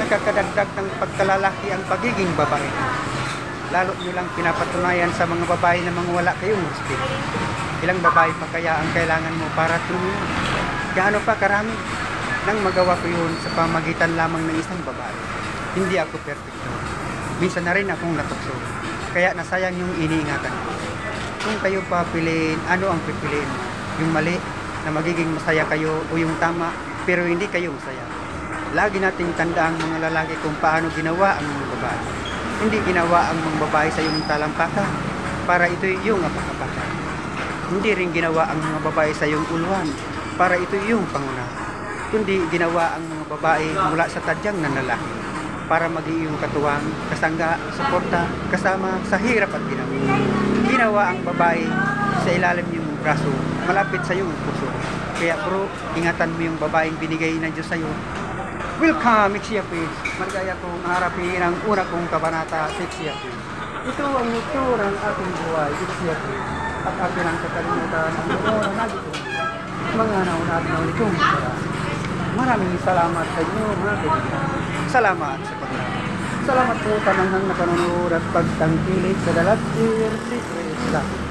nakakadagdag ng pagkalalaki ang pagiging babae. Lalo nyo lang pinapatunayan sa mga babae na mga wala kayong respeto. Ilang babae pa kaya ang kailangan mo para tumingin? Gaano pa karami? Nang magawa ko yun sa pamagitan lamang ng isang babae. Hindi ako perfecto. Minsan na rin akong natukso. Kaya nasayang yung iniingatan ko. Kung kayo papiliin, ano ang pipiliin mo? Yung mali na magiging masaya kayo o yung tama pero hindi kayo masaya? Lagi nating tandaan mga lalaki kung paano ginawa ang mga babae. Hindi ginawa ang mga babae sa iyong talampakan para ito yung apakapakan. Hindi rin ginawa ang mga babae sa iyong uluhan para ito yung pangunahan. Kundi ginawa ang mga babae mula sa tadyang ng lalaki para maging iyong katuwang, kasangga, suporta, kasama sa hirap at ginawa. Ginawa ang babae sa ilalim yung braso, malapit sa iyong puso. Kaya bro, ingatan mo yung babaeng binigay ng Diyos sa iyo. Welcome, Ixiapis! Marigaya kong harapin ang una kong kabanata sa Ixiapis. Ito ang ito ng ating buhay, Ixiapis. At akin ang kakalimutan ang oras na dito. Mga naunat-naw nitong sara. Maraming salamat sa inyo, mga kaibigan. Salamat sa paglaban. Salamat po sa manghang na panonood at pagtangkilik sa Dalat Secrets.